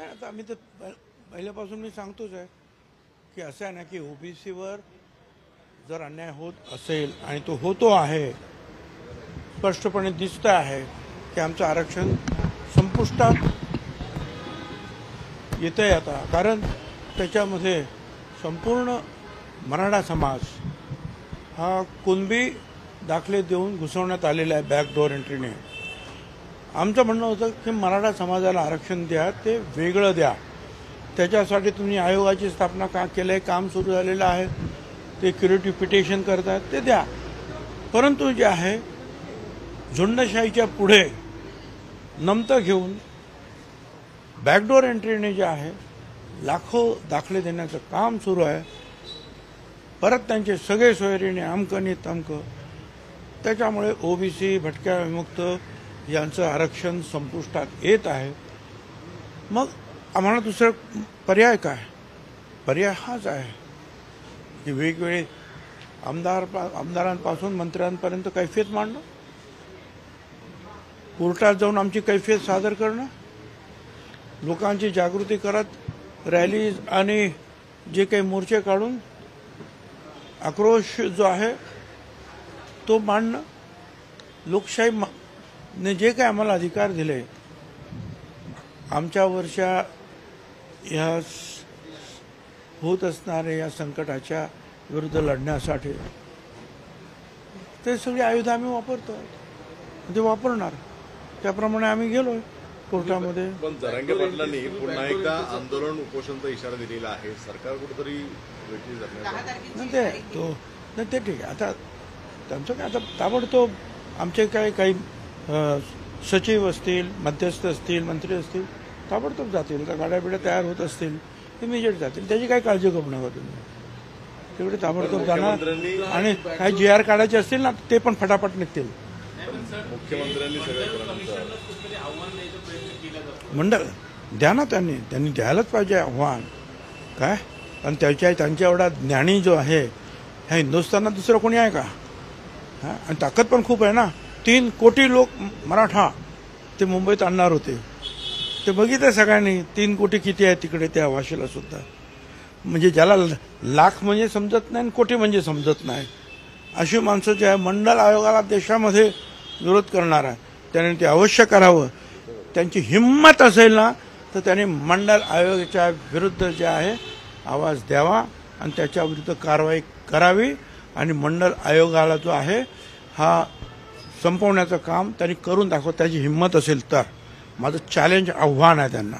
नाही, आता आम्ही तर पहिल्यापासून मी सांगतोच आहे की असं आहे ना की ओबीसीवर जर अन्याय होत असेल आणि तो होतो आहे, स्पष्टपणे दिसतं आहे की आमचं आरक्षण संपुष्टात येतंय आता. कारण त्याच्यामध्ये संपूर्ण मराठा समाज हा कुणबी दाखले देऊन घुसवण्यात आलेला आहे बॅकडोर एंट्रीने. आमचं म्हणणं होतं की मराठा समाजाला आरक्षण द्या, ते वेगळं द्या. त्याच्यासाठी तुम्ही आयोगाची स्थापना का केलं आहे, काम सुरू झालेलं आहे, ते क्युरेटिव्ह पिटिशन करतात, ते द्या. परंतु जे आहे झुंडशाहीच्या पुढे नमतं घेऊन बॅकडोर एंट्रीने जे आहे लाखो दाखले देण्याचं काम सुरू आहे. परत त्यांचे सगळे सोयरीने अमकं तमकं. त्याच्यामुळे ओबीसी, भटक्या विमुक्त यांचं आरक्षण संपुष्टात येत आहे. मग आम्हाला दुसरा पर्याय काय? पर्याय हाच आहे की वेगवेगळे आमदारांपासून मंत्र्यांपर्यंत कैफियत मांडणं, कोर्टात जाऊन आमची कैफियत सादर करणं, लोकांची जागृती करत रॅलीज आणि जे काही मोर्चे काढून आक्रोश जो आहे तो मांडणं. लोकशाहीने जे काही आम्हाला अधिकार दिले, आमच्यावरच्या या होत असणाऱ्या या संकटाच्या विरुद्ध लढण्यासाठी ते सगळी आयुध आम्ही वापरतो, ते वापरणार. त्याप्रमाणे आम्ही गेलोय कोर्टामध्ये. पण जरांगे पाटलांनी पुन्हा एकदा आंदोलन उपोषणचा इशारा दिलेला आहे. सरकार कुठेतरी ते ठीक आहे. आता त्यांचं काय, आता ताबडतोब आमचे काही सचिव असतील, मध्यस्थ असतील, मंत्री असतील, ताबडतोब जातील. तर गाड्या बिड्या तयार होत असतील, इमिजिएट जातील. त्याची काही काळजी करू नका तुम्ही. तेवढे ताबडतोब जाणार आणि काही GR काढायचे असतील ना, ते पण फटाफट निघतील. मुख्यमंत्र्यांनी मंडळ द्या ना, त्यांनी द्यायलाच पाहिजे आव्हान. काय आणि त्यांच्या एवढा ज्ञानी जो आहे ह्या हिंदुस्थानात दुसरं कोणी आहे का? आणि ताकद पण खूप आहे ना. 3 कोटी लोक मराठा ते मुंबईत आणणार होते. ते बघितलं सगळ्यांनी 3 कोटी किती आहे तिकडे त्या वाशीला सुद्धा. म्हणजे ज्याला लाख म्हणजे समजत नाही, कोटी म्हणजे समजत नाही, अशी माणसं जे आहे मंडल आयोगाला देशामध्ये विरोध करणार आहे. त्याने ते अवश्य करावं. त्यांची हिंमत असेल ना तर त्यांनी मंडल आयोगाच्या विरुद्ध जे आहे आवाज द्यावा आणि त्याच्या विरुद्ध कारवाई करावी. आणि मंडल आयोगाला जो आहे हा संपवण्याचं काम त्यांनी करून दाखवत, त्याची हिंमत असेल तर. माझं चॅलेंज, आव्हान आहे त्यांना.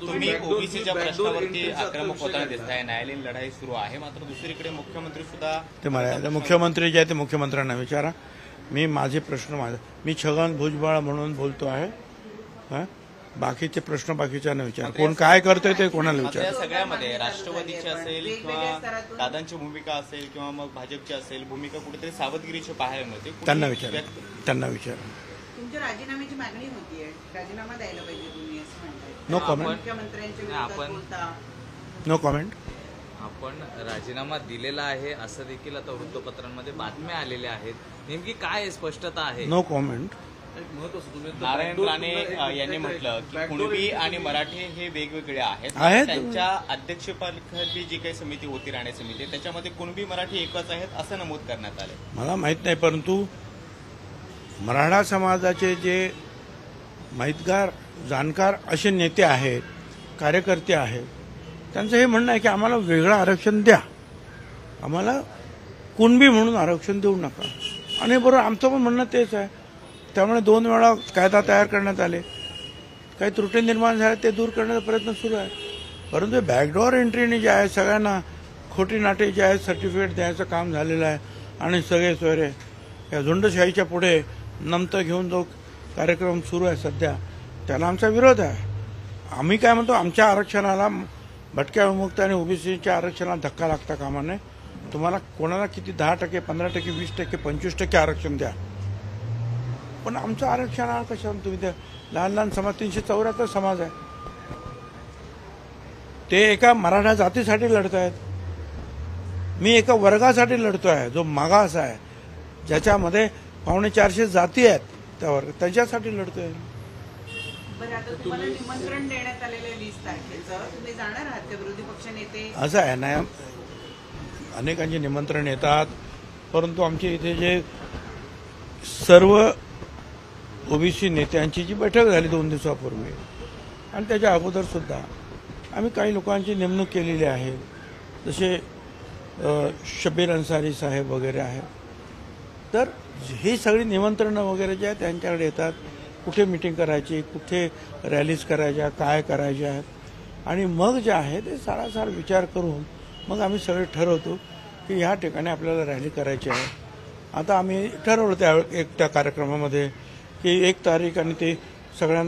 तुम्ही ओबीसीच्या प्रश्नावरती आक्रमक होताना दिसताय. न्यायालयीन लढाई सुरू आहे, मात्र दुसरीकडे मुख्यमंत्री सुद्धा ते मला मुख्यमंत्री जे आहे ते मुख्यमंत्र्यांना विचारा. माझे प्रश्न मी छगन भुजबळ म्हणून बोलतो आहे. बाकीचे प्रश्न बाकीच्यांना विचार. कोण काय करतोय ते कोणाला विचार. सगळ्यामध्ये राष्ट्रवादीची असेल किंवा दादांची भूमिका असेल किंवा मग भाजपची असेल भूमिका कुठेतरी सावधगिरीची पाहायला मिळते. त्यांना विचार. तुमच्या राजीनाम्याची मागणी होतीये, राजीनामा द्यायला पाहिजे तुम्ही असं म्हणताय. No comment. मुख्यमंत्र्यांच्या विरोधात बोलता. No comment. आपण राजीनामा दिलेला आहे असं देखील आता वृत्तपत्रांमध्ये बातम्या आलेल्या आहेत. नेमकी काय स्पष्टता आहे? No comment. नारायण राणे यांनी म्हटलं की कुणबी आणि मराठी हे वेगवेगळे आहेत. त्यांच्या अध्यक्षपदाखाली जी काही समिती होती, राणे समिती, त्याच्यामध्ये कुणबी मराठी एकच आहेत असं नमूद करण्यात आले. मला माहित नाही, परंतु मराठा समाजाचे जे माहितगार, जाणकार असे नेते आहेत, कार्यकर्ते आहेत, त्यांचं हे म्हणणं आहे की आम्हाला वेगळं आरक्षण द्या, आम्हाला कुणबी म्हणून आरक्षण देऊ नका. आणि बरोबर आमचं पण म्हणणं तेच आहे. त्यामुळे 2 वेळा कायदा तयार करण्यात आले. काही त्रुटी निर्माण झाल्या, ते दूर करण्याचा प्रयत्न सुरू आहे. परंतु बॅकडोर एंट्रीने जे आहे सगळ्यांना खोटी नाटे जे आहे सर्टिफिकेट द्यायचं काम झालेलं आहे. आणि सगळे सोयरे या झुंडशाहीच्या पुढे नमतं घेऊन जो कार्यक्रम सुरू आहे सध्या, त्याला आमचा विरोध आहे. आम्ही काय म्हणतो, आमच्या आरक्षणाला, भटक्या विमुक्त आणि ओबीसीच्या आरक्षणाला धक्का लागता कामा नये. तुम्हाला कोणाला किती 10%, 15%, 20%, 25% आरक्षण द्या, पण आमचं आरक्षण कशाला तुम्ही त्या लहान समाज, 374 समाज आहे, ते एका मराठा जातीसाठी लढतायत. मी एका वर्गासाठी लढतोय जो मागास आहे, ज्याच्यामध्ये 450 जाती आहेत, त्या वर्ग त्याच्यासाठी लढतोय. बरं, आता तुम्हाला निमंत्रण देण्यात आलेलं 20 तारखेचं, तुम्ही जाणार आहात का विरोधी पक्ष नेते? असं आहे ना, अनेकांचे निमंत्रण येतात, परंतु आमच्या इथे जे सर्व ओबीसी नेत्यांची जी बैठक झाली 2 दिवसापूर्वी आणि त्याच्या अगोदर सुद्धा आम्ही काही लोकांची नेमणूक केलेली आहे, जसे शबीर अन्सारी साहेब वगैरे आहेत. तर ही सगळी निमंत्रणं वगैरे जे आहेत त्यांच्याकडे येतात, कुठे मिटिंग करायची, कुठे रॅलीज करायच्या, काय करायच्या आहेत, आणि मग जे आहे ते सारासार विचार करून मग आम्ही सगळे ठरवतो की ह्या ठिकाणी आपल्याला रॅली करायची आहे. आता आम्ही ठरवलं त्या कार्यक्रमामध्ये की 1 तारीख आणि ते सगळ्या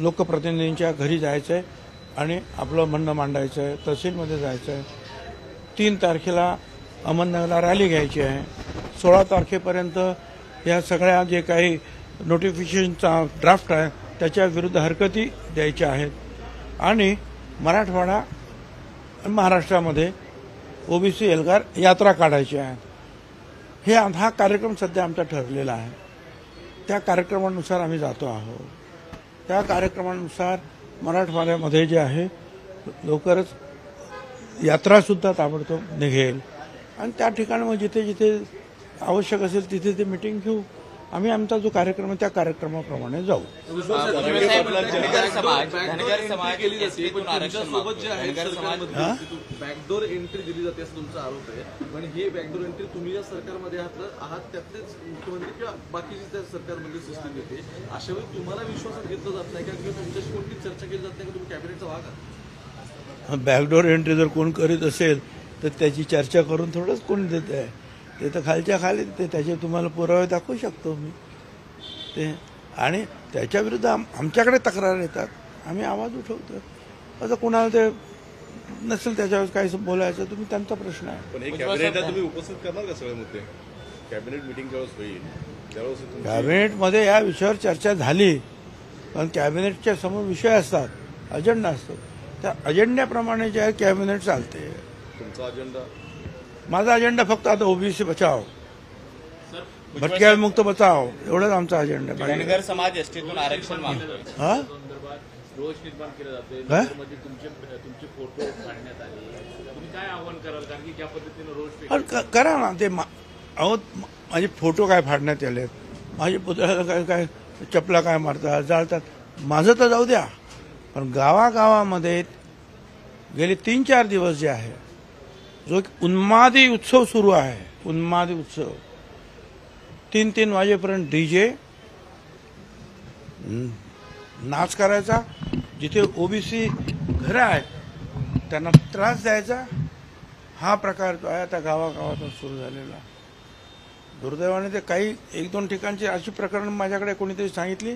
लोकप्रतिनिधींच्या घरी जायचं आहे आणि आपलं म्हणणं मांडायचं आहे, तहसीलमध्ये जायचं आहे. 3 तारखेला अहमदनगरला रॅली घ्यायची आहे. 16 तारखेपर्यंत या सगळ्या जे काही नोटिफिकेशनचा ड्राफ्ट आहे त्याच्या विरुद्ध हरकती द्यायच्या आहेत आणि मराठवाडा आणि महाराष्ट्रामध्ये ओबीसी एल्गार यात्रा काढायची आहे. हा कार्यक्रम सध्या आमचा ठरलेला आहे. त्या कार्यक्रमानुसार आम्ही जातो आहोत. त्या कार्यक्रमानुसार मराठवाड्यामध्ये जे आहे लवकरच यात्रासुद्धा ताबडतोब निघेल आणि त्या ठिकाणी मग जिथे जिथे आवश्यक असेल तिथे ते मिटिंग घेऊ. आम्ही आमचा जो कार्यक्रम आहे त्या कार्यक्रमाप्रमाणे जाऊ. बॅकडोर एंट्री दिली जाते असं तुमचा आरोप आहे, पण ही बॅकडोर एंट्री तुम्ही ज्या सरकारमध्ये आहात त्यातलेच मुख्यमंत्री किंवा बाकीची त्या सरकारमध्ये सिस्टीम येते, अशा वेळी तुम्हाला विश्वासात घेतलं जात नाही का, किंवा तुमच्याशी कोणती चर्चा केली जात नाही का, तुम्ही कॅबिनेटचा भाग आहात? बॅकडोर एंट्री जर कोण करीत असेल तर त्याची चर्चा करून थोडंच कोण देत आहे. ते तर खालच्या खाली ते त्याचे तुम्हाला पुरावे दाखवू शकतो मी ते. आणि त्याच्या विरुद्ध आमच्याकडे तक्रार येतात, आम्ही आवाज उठवतो. आता कोणाला ते नसेल त्याच्यावर काही बोलायचं तुम्ही त्यांचा प्रश्न आहे. पण हे कॅबिनेटला तुम्ही उपस्थित करणार का सगळे मुद्दे? कॅबिनेट मिटिंग ज्यावेळेस होईल त्यावेळेस कॅबिनेटमध्ये या विषयावर चर्चा झाली, पण कॅबिनेटच्या समोर विषय असतात, अजेंडा असतो. त्या अजेंड्याप्रमाणे जे आहे कॅबिनेट चालते. तुमचा अजेंडा? माझा अजेंडा फक्त आता ओबीसी बचाव, भटक्या मुक्त बचाव एवढंच आमचा अजेंडा. धनगर समाज एसटीतून आरक्षण मागतोय. हा रोष निर्माण केला जातोय, तुमचे फोटो काढण्यात आले, तुम्ही काय आव्हान कराल? कारण की ज्या पद्धतीने रोष करा ना ते. अहो माझे फोटो काय फाडण्यात आलेत, माझे पुतळ्याला काय चपला काय मारतात, जाळतात, माझं तर जाऊ द्या. पण गावागावामध्ये गेले 3-4 दिवस जे आहे जो एक उन्मादी उत्सव सुरू आहे, उन्मादी उत्सव 3-3 वाजेपर्यंत डीजे नाच करायचा, जिथे ओबीसी घरं आहेत त्यांना त्रास द्यायचा, हा प्रकार जो आहे आता गावागावातून सुरू झालेला. दुर्दैवाने ते काही 1-2 ठिकाणची अशी प्रकरण माझ्याकडे कोणीतरी सांगितली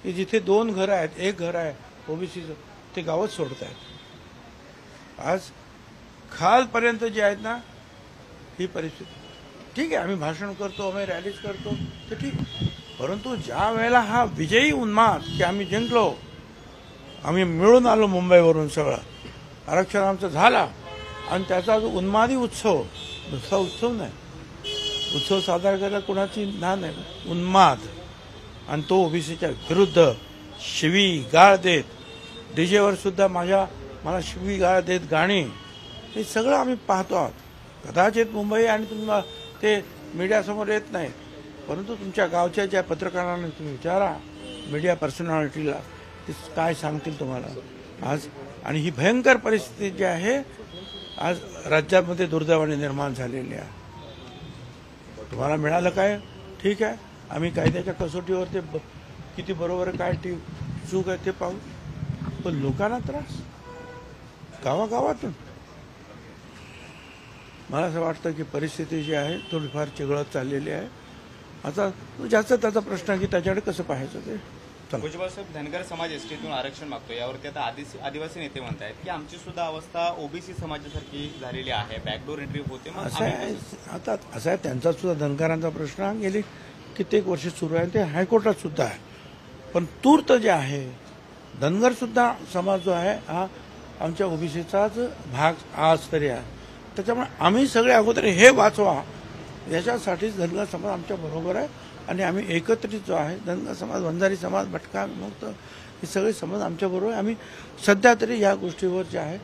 की जिथे 2 घरं आहेत, 1 घर आहे ओबीसीचं, ते गावच सोडत आहेत. आज खालपर्यंत जे आहेत ना ही परिस्थिती. ठीक आहे, आम्ही भाषण करतो, आम्ही रॅलीज करतो, ते ठीक, परंतु ज्या वेळेला हा विजयी उन्माद की आम्ही जिंकलो, आम्ही मिळून आलो मुंबईवरून, सगळं आरक्षण आमचं झाला आणि त्याचा जो उन्मादी उत्सव, दुसरा उत्सव नाही, उत्सव साजरा करायला कोणाची ना नाही, उन्माद, आणि तो ओबीसीच्या विरुद्ध शिवी गाळ देत, डीजेवर सुद्धा मला शिवी गाळ देत गाणी, हे सगळं आम्ही पाहतो आहोत. कदाचित मुंबई आणि तुम्हाला ते मीडियासमोर येत नाही, परंतु तुमच्या गावच्या ज्या पत्रकारांना तुम्ही विचारा, मीडिया पर्सनॅलिटीला, ते काय सांगतील तुम्हाला आज. आणि ही भयंकर परिस्थिती जी आहे आज राज्यामध्ये दुर्दैवाने निर्माण झालेली आहे. तुम्हाला मिळालं काय ठीक आहे, आम्ही कायद्याच्या कसोटीवर ते किती बरोबर आहे, काय चूक आहे ते पाहू, पण लोकांना त्रास गावागावातून. मला असं वाटतं की परिस्थिती जी आहे थोडीफार चिघळत चाललेली आहे. आता जास्त त्याचा प्रश्न आहे की त्याच्याकडे कसं पाहायचं ते. भुजबळ साहेब, धनगर समाज एसटीतून आरक्षण मागतो, यावरती आता आदिवासी नेते म्हणतात की आमची सुद्धा अवस्था ओबीसी समाजासारखी झालेली आहे, बॅकडोर एंट्री होते. असं आहे, आता असं आहे, त्यांचा सुद्धा धनगरांचा प्रश्न गेली कित्येक वर्ष सुरू आहे, ते हायकोर्टात सुद्धा आहे. पण तूर्त जे आहे धनगर सुद्धा समाज जो आहे हा आमच्या ओबीसीचाच भाग आज तरी आहे. त्याच्यामुळे आम्ही सगळे अगोदर हे वाचवा याच्यासाठीच धनगर समाज आमच्या बरोबर आहे आणि आम्ही एकत्रित जो आहे धनगर समाज, वंजारी समाज, भटका मुक्त हे सगळे समाज आमच्याबरोबर आहे. आम्ही सध्या तरी या गोष्टीवर जे आहे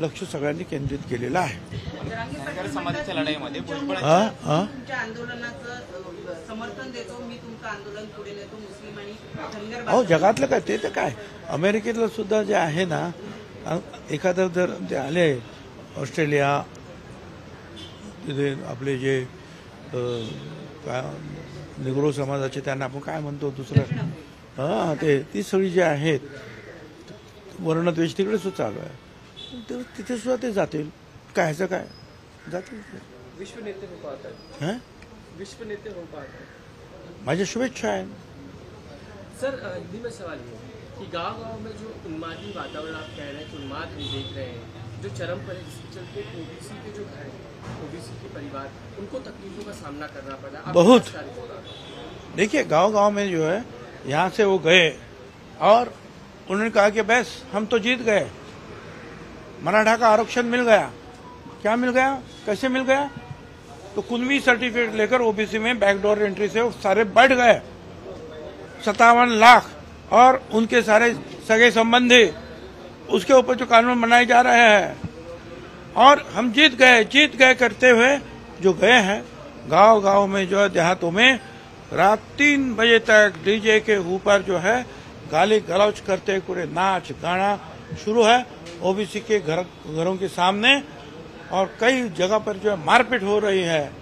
लक्ष सगळ्यांनी केंद्रित केलेलं आहे. धनगर समाजाच्या लढाईमध्ये भुजबळ तुमच्या आंदोलनाचं समर्थन देतो, मी तुमचं आंदोलन पुढे नेतो, मुस्लिम आणि धनगर अहो जगातलं काय ते तर काय, अमेरिकेतलं सुद्धा जे आहे ना, एखादं जर ते आले ऑस्ट्रेलिया, तिथे आपले जे काय निग्रो समाजाचे, त्यांना आपण काय म्हणतो दुसरं, हां ते ती सगळी जे आहेत वर्णद्वेष तिकडे सुद्धा चालू आहे, तिथे सुद्धा ते जातील. काय ह्याचं काय जातील विश्व नेते हो पाहत आहेत. हां विश्व नेते हो पाहत आहेत. माझ्या शुभेच्छा आहेत. सर हिंदी में सवाल ये है कि गांव-गांव में जो उन्मादी वातावरण आप कह रहे हैं कि उन्माद हम देख रहे हैं, जो चरम पर है, जिसके चलते ओबीसी के जो घर हैं, ओबीसी के परिवार, उनको तकलीफों का सामना करना पड़ा. आप बहुत. क्या विस्तारित होगा? देखिए गांव-गांव में जो है, यहाँ से वो गए और उन्होंने कहा कि बस हम तो जीत गए, मराठा का आरक्षण मिल गया. क्या मिल गया, कैसे मिल गया? तो कुनवी सर्टिफिकेट लेकर ओबीसी में बैकडोर एंट्री से वो सारे बढ़ गए 57 लाख, और उनके सारे सगे संबंधी, उसके ऊपर जो कानून बनाए जा रहे हैं, और हम जीत गए करते हुए जो गए हैं गांव-गांव में, जो है देहातों में रात 3 बजे तक डीजे के ऊपर जो है गाली गलौज करते पूरे नाच गाना शुरू है ओबीसी के घरों के सामने, और कई जगह पर जो है मारपीट हो रही है.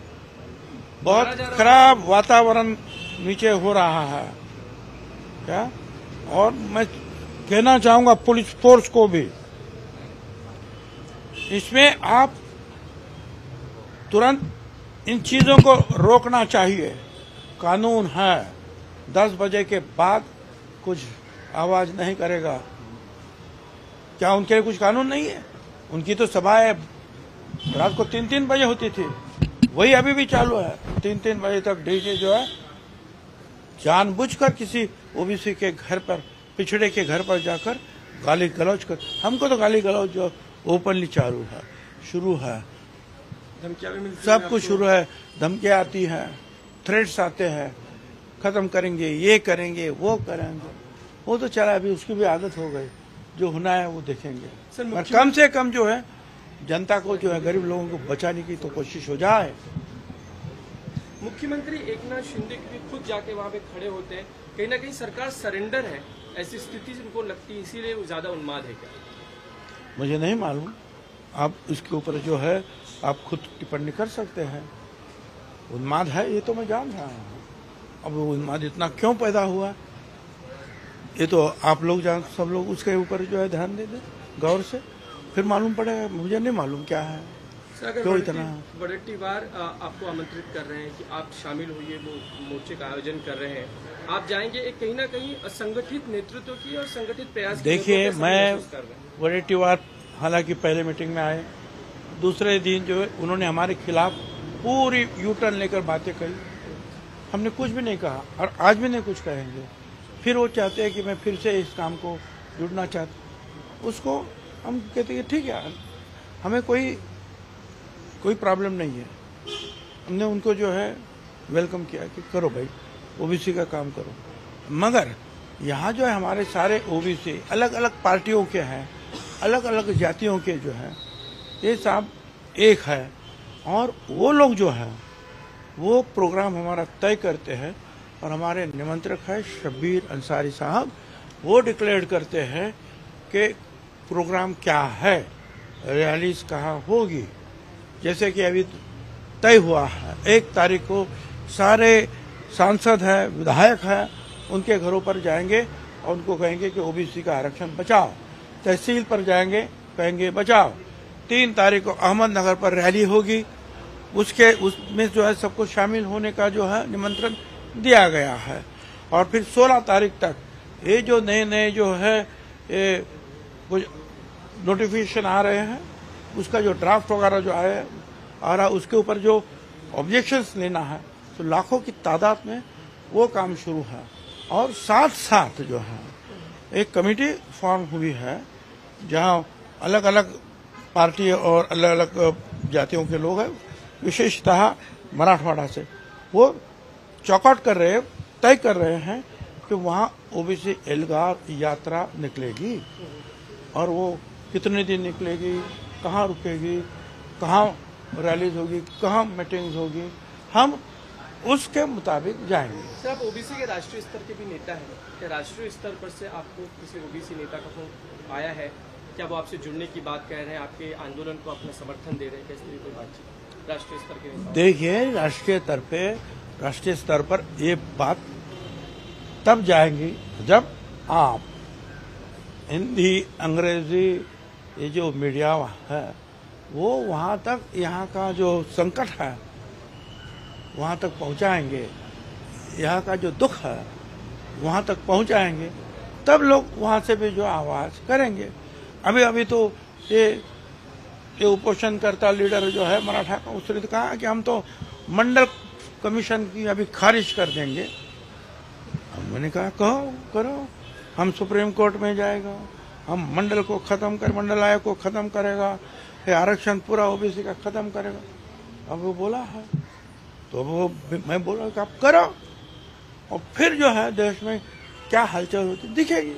बहुत खराब वातावरण नीचे हो रहा है क्या. और मैं कहना चाहूंगा पुलिस फोर्स को भी, इसमें आप तुरंत इन चीजों को रोकना चाहिए. कानून है, 10 बजे के बाद कुछ आवाज नहीं करेगा. क्या उनके लिए कुछ कानून नहीं है? उनकी तो सभाएं रात को 3-3 बजे होती थी, वही अभी भी चालू है. 3-3 बजे तक डीजे जो है जानबूझकर किसी ओबीसी के घर पर, पिछड़े के घर पर जाकर गाली गलौज कर. हमको तो गाली गलौज जो ओपनली चालू है, शुरू है, धमकियां भी मिलती सब कुछ शुरू है. धमकियां आती हैं, थ्रेट्स आते हैं, खत्म करेंगे, ये करेंगे, वो करेंगे. वो तो चला, अभी उसकी भी आदत हो गई. जो होना है वो देखेंगे. पर कम से कम जो है जनता को, जो है गरीब लोगों को बचाने की तो कोशिश हो जाए. मुख्यमंत्री एकनाथ शिंदे भी खुद जाके वहां पे खड़े होते हैं. कहीं ना कहीं सरकार सरेंडर है, ऐसी स्थिति उनको लगती है, इसीलिए वो ज्यादा उन्माद है क्या? मुझे नहीं मालूम, आप इसके ऊपर जो है आप खुद टिप्पणी कर सकते हैं. उन्माद है ये तो मैं जान रहा हूँ. अब वो उन्माद इतना क्यों पैदा हुआ, ये तो आप लोग सब लोग उसके ऊपर जो है ध्यान दे दें गौर से, फिर मालूम पड़ेगा. मुझे नहीं मालूम क्या है, क्यों इतना. वडेट्टीवार आपको आमंत्रित कर रहे हैं कि आप शामिल होइए, वो मोर्चे का आयोजन कर रहे हैं, आप जाएंगे. एक कहीं ना कहीं संगठित नेतृत्व की और संगठित प्रयास. देखिए मैं वडेट्टीवार हालांकि पहले मीटिंग में आए, दूसरे दिन जो है उन्होंने हमारे खिलाफ पूरी यूटर्न लेकर बातें कही. हमने कुछ भी नहीं कहा और आज भी नहीं कुछ कहेंगे. फिर वो चाहते हैं कि मैं फिर से इस काम को जुड़ना चाहता, उसको हम कहते हैं ठीक है, हमें कोई प्रॉब्लम नहीं है. हमने उनको जो है वेलकम किया कि करो भाई, ओबीसी का काम करो. मगर यहाँ जो है हमारे सारे ओबीसी अलग अलग पार्टियों के हैं, अलग अलग जातियों के जो है, ये सब एक है. और वो लोग जो है वो प्रोग्राम हमारा तय करते हैं, और हमारे निमंत्रक है शब्बीर अंसारी साहब, वो डिक्लेयर करते हैं कि प्रोग्राम क्या है, रैलीज कहाँ होगी. जैसे कि अभी तय हुआ है 1 तारीख को सारे सांसद हैं, विधायक हैं, उनके घरों पर जाएंगे और उनको कहेंगे कि ओबीसी का आरक्षण बचाओ. तहसील पर जाएंगे, कहेंगे बचाओ. 3 तारीख को अहमदनगर पर रैली होगी, उसमें जो है सबको शामिल होने का जो है निमंत्रण दिया गया है. और फिर 16 तारीख तक ये जो नए जो है ये कुछ नोटिफिकेशन आ रहे हैं, उसका जो ड्राफ्ट वगैरह जो आ रहा, उसके ऊपर जो ऑब्जेक्शंस लेना है, तो लाखों की तादाद में वो काम शुरू है. और साथ साथ जो है एक कमेटी फॉर्म हुई है, जहां अलग अलग पार्टी और अलग अलग जातियों के लोग हैं, विशेषतः मराठवाड़ा से, वो चौकआउट कर रहे हैं, तय कर रहे हैं कि वहाँ ओबीसी एल्गार यात्रा निकलेगी और वो कितने दिन निकलेगी, कहाँ रुकेगी, कहाँ रैलीज होगी, कहाँ मीटिंग्स होगी, हम उसके मुताबिक जाएंगे। सर, आप ओबीसी के राष्ट्रीय स्तर के भी नेता हैं, क्या राष्ट्रीय स्तर पर से आपको किसी ओबीसी नेता का फोन आया है? क्या वो आपसे जुड़ने की बात कह रहे हैं, आपके आंदोलन को अपना समर्थन दे रहे हैं? कैसे कोई बातचीत राष्ट्रीय स्तर के नेता? देखिए, राष्ट्रीय स्तर पर ये बात तब जाएंगी जब आप हिंदी, अंग्रेजी, ये जो मीडिया है वो वहाँ तक यहाँ का जो संकट है वहाँ तक पहुँचाएंगे, यहाँ का जो दुख है वहाँ तक पहुँचाएंगे, तब लोग वहाँ से भी जो आवाज़ करेंगे। अभी तो ये उपोषणकर्ता लीडर जो है मराठा का, उसने तो कहा कि हम तो मंडल कमीशन की अभी खारिज कर देंगे। मैंने कहा कहो, करो, हम सुप्रीम कोर्ट में जाएगा, हम मंडल को खत्म कर, मंडल आयोग को खत्म करेगा, ये आरक्षण पूरा ओबीसी का खत्म करेगा। अब वो बोला है तो वो मैं बोला कि आप करो, और फिर जो है देश में क्या हलचल होती दिखेगी।